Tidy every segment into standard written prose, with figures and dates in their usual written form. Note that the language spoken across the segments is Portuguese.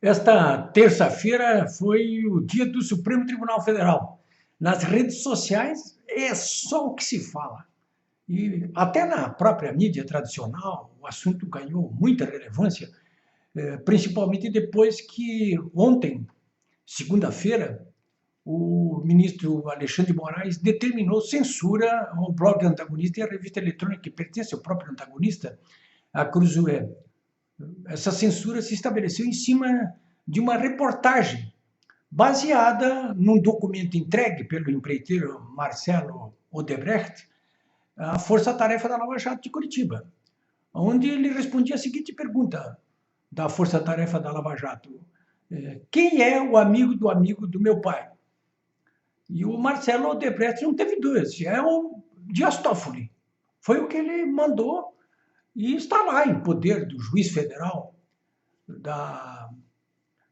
Esta terça-feira foi o dia do Supremo Tribunal Federal. Nas redes sociais é só o que se fala. E até na própria mídia tradicional, o assunto ganhou muita relevância, principalmente depois que ontem, segunda-feira, o ministro Alexandre de Moraes determinou censura ao blog antagonista e à revista eletrônica que pertence ao próprio antagonista, a Cruzoé. Essa censura se estabeleceu em cima de uma reportagem baseada num documento entregue pelo empreiteiro Marcelo Odebrecht à Força Tarefa da Lava Jato de Curitiba, onde ele respondia a seguinte pergunta da Força Tarefa da Lava Jato: quem é o amigo do meu pai? E o Marcelo Odebrecht não teve dúvidas, é o Dias Toffoli. Foi o que ele mandou e está lá em poder do juiz federal, da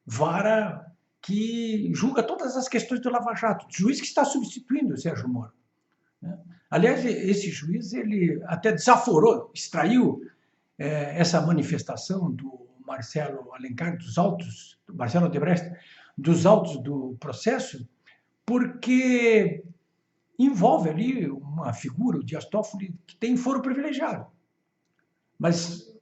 vara que julga todas as questões do Lava Jato, juiz que está substituindo o Sérgio Moro. Aliás, esse juiz ele até desaforou, extraiu essa manifestação do Marcelo Alencar, dos autos, do Marcelo Odebrecht, dos autos do processo, porque envolve ali uma figura, o Dias Toffoli, que tem foro privilegiado. Mas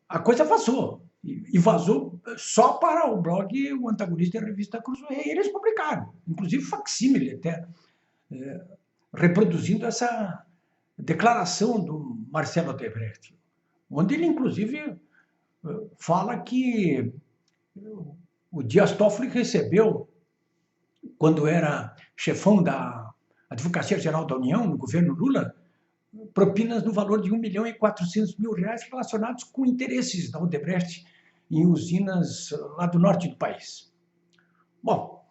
a coisa vazou. E vazou só para o blog, o antagonista da revista Cruzoé. E eles publicaram, inclusive facsímile até, reproduzindo essa declaração do Marcelo Odebrecht, onde ele, inclusive, fala que o Dias Toffoli recebeu, quando era chefão da Advocacia Geral da União, no governo Lula, propinas no valor de R$ 1.400.000 relacionados com interesses da Odebrecht em usinas lá do norte do país. Bom,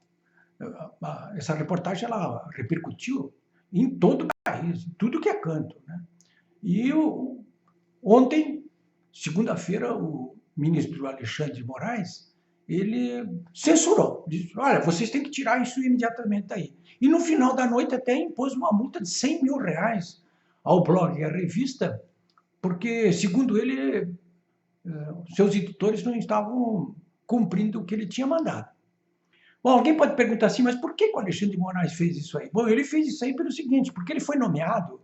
essa reportagem ela repercutiu em todo o país, em tudo que é canto, né? E ontem, segunda-feira, o ministro Alexandre de Moraes, ele censurou, disse: olha, vocês têm que tirar isso imediatamente daí. E no final da noite até impôs uma multa de R$ 100.000 ao blog e à revista, porque, segundo ele, seus editores não estavam cumprindo o que ele tinha mandado. Bom, alguém pode perguntar assim, mas por que o Alexandre de Moraes fez isso aí? Bom, ele fez isso aí pelo seguinte, porque ele foi nomeado,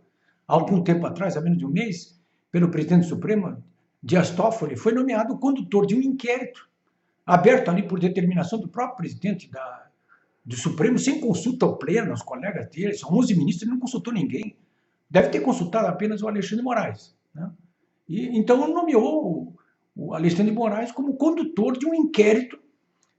há algum tempo atrás, há menos de um mês, pelo presidente do Supremo, Dias Toffoli, foi nomeado condutor de um inquérito aberto ali por determinação do próprio presidente do Supremo, sem consulta ao pleno, aos colegas dele, são 11 ministros, ele não consultou ninguém. Deve ter consultado apenas o Alexandre de Moraes, né? E então nomeou o Alexandre de Moraes como condutor de um inquérito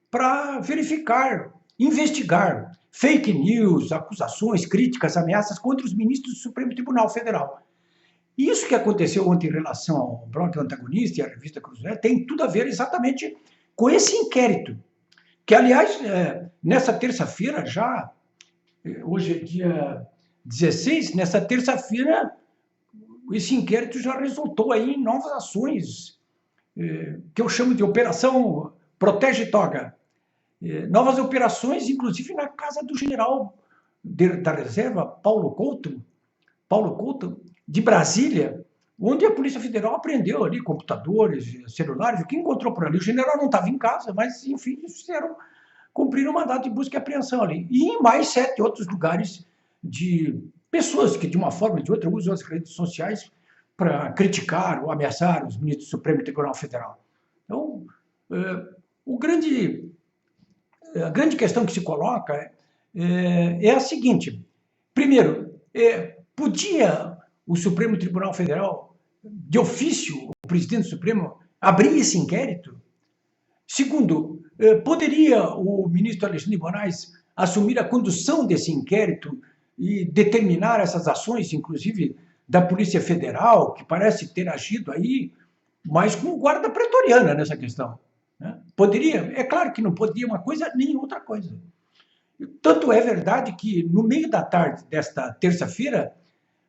para verificar, investigar fake news, acusações, críticas, ameaças contra os ministros do Supremo Tribunal Federal. Isso que aconteceu ontem em relação ao blog antagonista e à revista Cruzoé tem tudo a ver exatamente com esse inquérito, que, aliás, nessa terça-feira já, hoje é dia 16, nessa terça-feira, esse inquérito já resultou aí em novas ações, que eu chamo de Operação Protege Toga. Novas operações, inclusive na casa do general da reserva, Paulo Couto, de Brasília, onde a Polícia Federal apreendeu ali computadores, celulares, o que encontrou por ali. O general não estava em casa, mas, enfim, cumpriram o mandato de busca e apreensão ali. E em mais 7 outros lugares de pessoas que, de uma forma ou de outra, usam as redes sociais para criticar ou ameaçar os ministros do Supremo Tribunal Federal. Então, a grande questão que se coloca é a seguinte: primeiro, podia o Supremo Tribunal Federal, de ofício, o presidente do Supremo, abrir esse inquérito? Segundo, poderia o ministro Alexandre de Moraes assumir a condução desse inquérito e determinar essas ações, inclusive da Polícia Federal, que parece ter agido aí, mas com guarda pretoriana nessa questão, né? Poderia? É claro que não podia uma coisa nem outra coisa. Tanto é verdade que, no meio da tarde desta terça-feira,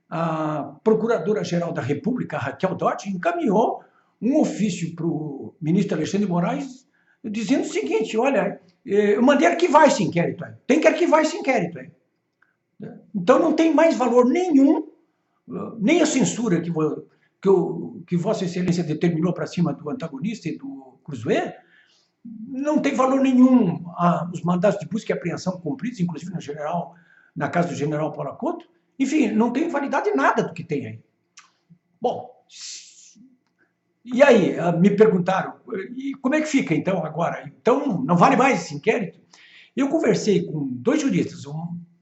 a Procuradora-Geral da República, Raquel Dodge, encaminhou um ofício para o ministro Alexandre de Moraes dizendo o seguinte: olha, eu mandei arquivar esse inquérito aí, tem que arquivar esse inquérito aí. Então não tem mais valor nenhum, nem a censura que Vossa Excelência determinou para cima do antagonista e do Cruzoé, não tem valor nenhum os mandados de busca e apreensão cumpridos, inclusive na casa do general Paulo Couto. Enfim, não tem validade nada do que tem aí. Bom, e aí, me perguntaram, e como é que fica então agora? Então, não vale mais esse inquérito? Eu conversei com dois juristas,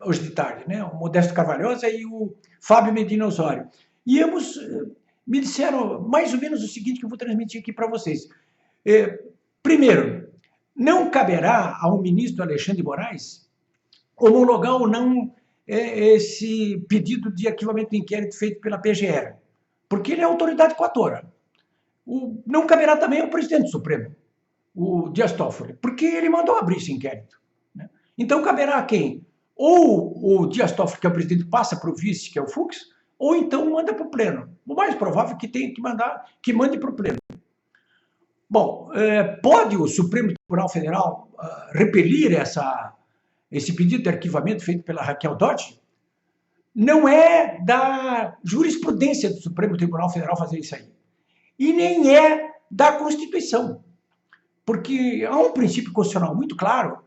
hoje de tarde, né? O Modesto Carvalhosa e o Fábio Medina Osório. E ambos me disseram mais ou menos o seguinte que eu vou transmitir aqui para vocês. Primeiro, não caberá ao ministro Alexandre de Moraes homologar ou não esse pedido de arquivamento do inquérito feito pela PGR, porque ele é autoridade coatora. Não caberá também ao presidente do Supremo, o Dias Toffoli, porque ele mandou abrir esse inquérito. Né? Então, caberá a quem? Ou o Dias Toffoli, que é o presidente, passa para o vice, que é o Fux, ou então manda para o pleno. O mais provável é que tenha que mandar, que mande para o pleno. Bom, pode o Supremo Tribunal Federal repelir esse pedido de arquivamento feito pela Raquel Dodge? Não é da jurisprudência do Supremo Tribunal Federal fazer isso aí. E nem é da Constituição. Porque há um princípio constitucional muito claro,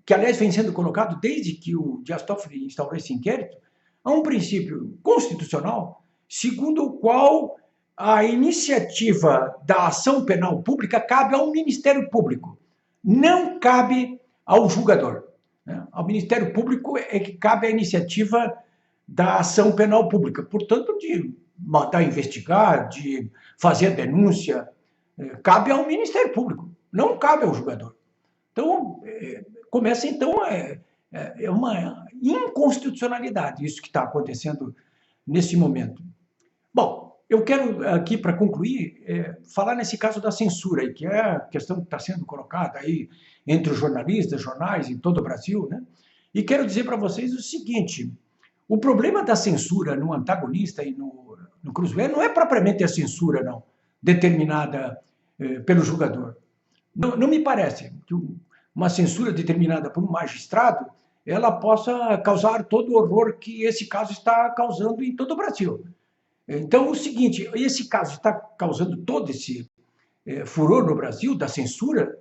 que aliás vem sendo colocado desde que o Dias Toffoli instaurou esse inquérito, há um princípio constitucional segundo o qual a iniciativa da ação penal pública cabe ao Ministério Público, não cabe ao julgador. Ao Ministério Público é que cabe a iniciativa da ação penal pública, portanto, de mandar investigar, de fazer a denúncia, cabe ao Ministério Público, não cabe ao julgador. Então, começa então uma inconstitucionalidade isso que está acontecendo nesse momento. Bom, eu quero aqui, para concluir, falar nesse caso da censura, que é a questão que está sendo colocada aí entre os jornalistas, jornais em todo o Brasil, né? E quero dizer para vocês o seguinte, o problema da censura no antagonista e no Cruzeiro não é propriamente a censura, não, determinada pelo julgador. Não me parece que uma censura determinada por um magistrado ela possa causar todo o horror que esse caso está causando em todo o Brasil. Então, o seguinte, esse caso está causando todo esse furor no Brasil, da censura,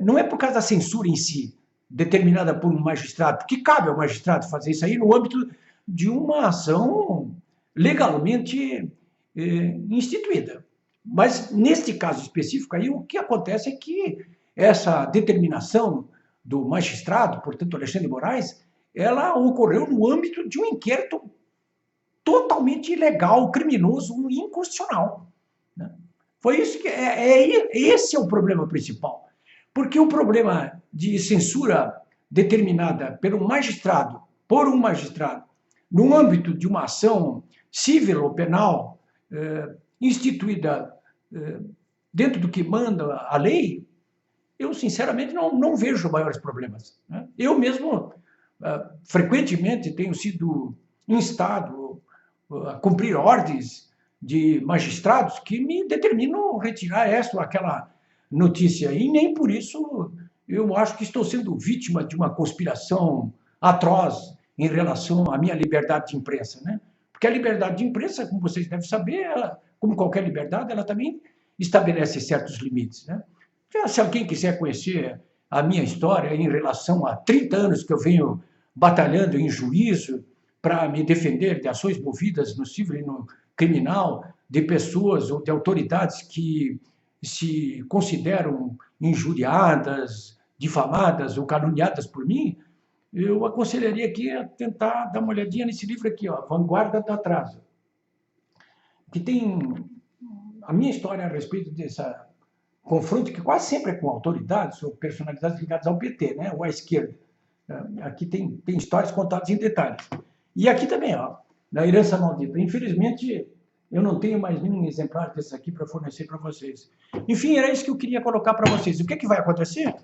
não é por causa da censura em si, determinada por um magistrado, porque cabe ao magistrado fazer isso aí no âmbito de uma ação legalmente instituída. Mas, neste caso específico aí, o que acontece é que essa determinação do magistrado, portanto, Alexandre de Moraes, ela ocorreu no âmbito de um inquérito totalmente ilegal, criminoso, inconstitucional. Né? Foi isso que esse é o problema principal. Porque o problema de censura determinada por um magistrado, no âmbito de uma ação civil ou penal instituída dentro do que manda a lei, eu, sinceramente, não vejo maiores problemas. Né? Eu mesmo, frequentemente, tenho sido instado a cumprir ordens de magistrados que me determinam retirar essa ou aquela notícia. E nem por isso eu acho que estou sendo vítima de uma conspiração atroz em relação à minha liberdade de imprensa. Né? Porque a liberdade de imprensa, como vocês devem saber, como qualquer liberdade, ela também estabelece certos limites. Né? Se alguém quiser conhecer a minha história em relação a 30 anos que eu venho batalhando em juízo para me defender de ações movidas no civil e no criminal, de pessoas ou de autoridades que se consideram injuriadas, difamadas ou caluniadas por mim, eu aconselharia aqui a tentar dar uma olhadinha nesse livro aqui, ó, Vanguarda do Atraso, que tem a minha história a respeito dessa confronto, que quase sempre é com autoridades ou personalidades ligadas ao PT, né, ou à esquerda. Aqui tem histórias contadas em detalhes. E aqui também, ó, na Herança Maldita. Infelizmente, eu não tenho mais nenhum exemplar desse aqui para fornecer para vocês. Enfim, era isso que eu queria colocar para vocês. O que é que vai acontecer?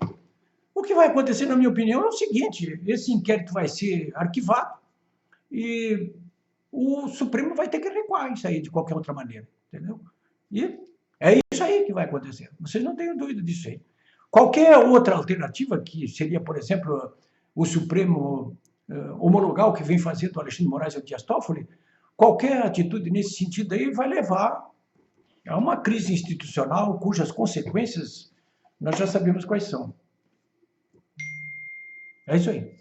O que vai acontecer, na minha opinião, é o seguinte, esse inquérito vai ser arquivado e o Supremo vai ter que recuar isso aí de qualquer outra maneira, entendeu? E é isso aí que vai acontecer. Vocês não tenham dúvida disso aí. Qualquer outra alternativa, que seria, por exemplo, o Supremo homologar o que vem fazendo o Alexandre de Moraes e o Dias Toffoli, qualquer atitude nesse sentido aí vai levar a uma crise institucional cujas consequências nós já sabemos quais são. É isso aí.